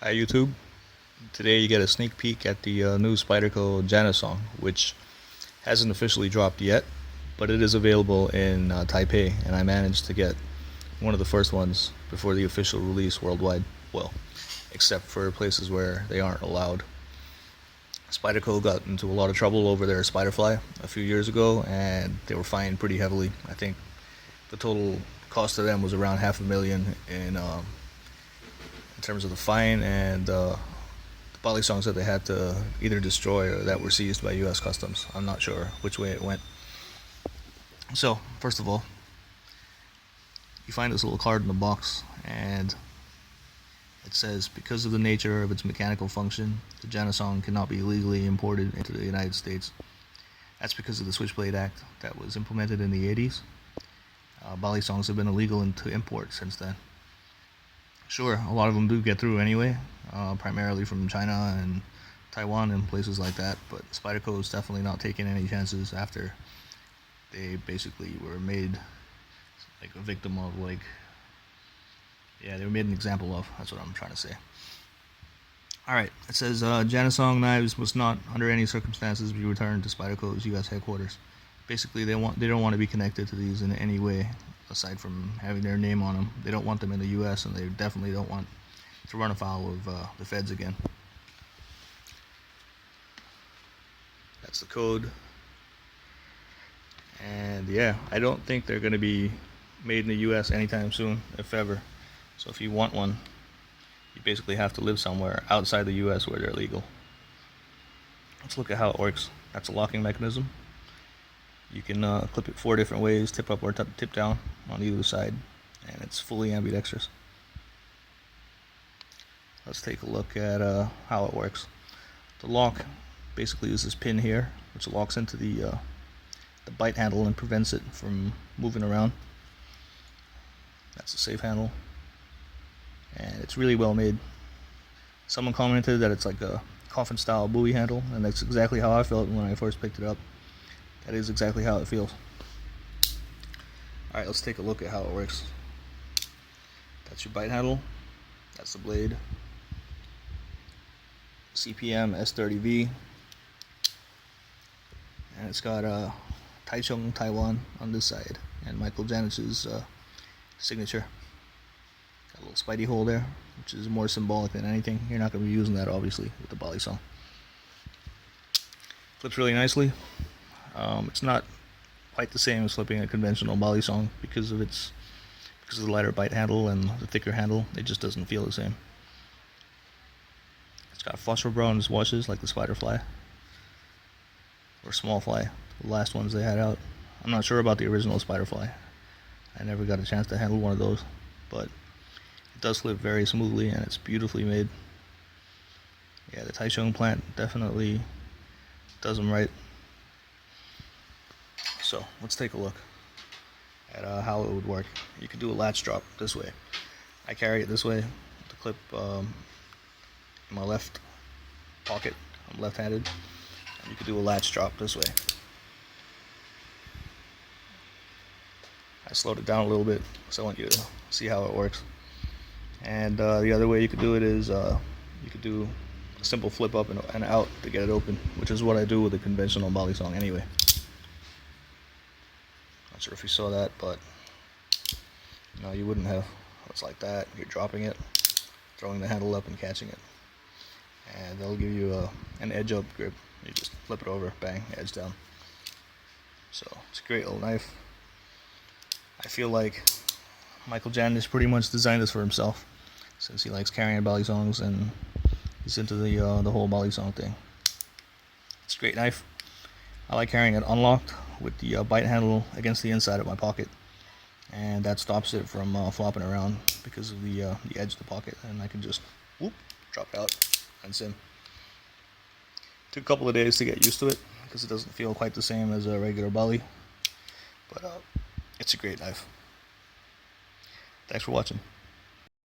Hi YouTube. Today you get a sneak peek at the new Spyderco JaniSong, which hasn't officially dropped yet, but it is available in Taipei, and I managed to get one of the first ones before the official release worldwide. Well, except for places where they aren't allowed. Spyderco got into a lot of trouble over their Spiderfly a few years ago, and they were fined pretty heavily. I think the total cost to them was around $500,000 in terms of the fine and the Bali songs that they had to either destroy or that were seized by U.S. Customs. I'm not sure which way it went. So, first of all, you find this little card in the box, and it says, because of the nature of its mechanical function, the JaniSong cannot be legally imported into the United States. That's because of the Switchblade Act that was implemented in the 80s. Bali songs have been illegal to import since then. Sure, a lot of them do get through anyway, primarily from China and Taiwan and places like that, but Spyderco is definitely not taking any chances after they basically were made like a victim of, they were made an example of. That's what I'm trying to say. Alright, it says JaniSong knives must not under any circumstances be returned to Spyderco's US headquarters. Basically, they don't want to be connected to these in any way aside from having their name on them. They don't want them in the US, and they definitely don't want to run afoul of the feds again. That's the code. And yeah, I don't think they're going to be made in the US anytime soon, if ever. So if you want one, you basically have to live somewhere outside the US where they're legal. Let's look at how it works. That's a locking mechanism. You can clip it 4 different ways, tip up or tip down on either side, and it's fully ambidextrous. Let's take a look at how it works. The lock basically is this pin here, which locks into the bite handle and prevents it from moving around. That's the safe handle, and it's really well made. Someone commented that it's like a coffin style buoy handle, and that's exactly how I felt when I first picked it up. That is exactly how it feels. Alright, let's take a look at how it works. That's your bite handle. That's the blade. CPM S30V. And it's got Taichung, Taiwan on this side. And Michael Janis's signature. Got a little Spidey hole there, which is more symbolic than anything. You're not going to be using that, obviously, with the Bali song. Flips really nicely. It's not quite the same as flipping a conventional Bali song because of the lighter bite handle and the thicker handle. It just doesn't feel the same. It's got phosphor bronze washes like the Spiderfly or Small Fly, the last ones they had out. I'm not sure about the original Spiderfly. I never got a chance to handle one of those, but it does flip very smoothly and it's beautifully made. Yeah, the Taichung plant definitely does them right. So let's take a look at how it would work. You could do a latch drop this way. I carry it this way, the clip in my left pocket. I'm left-handed. And you could do a latch drop this way. I slowed it down a little bit because I want you to see how it works. And the other way you could do it is you could do a simple flip up and out to get it open, which is what I do with a conventional Bali song anyway. Not sure if you saw that, but no, you wouldn't have. It's like that. You're dropping it, throwing the handle up and catching it, and they'll give you an edge up grip. You just flip it over, bang, edge down. So it's a great little knife. I feel like Michael Janis pretty much designed this for himself, since he likes carrying Bali songs and he's into the whole Bali song thing. It's a great knife. I like carrying it unlocked with the bite handle against the inside of my pocket, and that stops it from flopping around because of the edge of the pocket, and I can just whoop, drop it out and sim. Took a couple of days to get used to it because it doesn't feel quite the same as a regular Bali, but it's a great knife. Thanks for watching.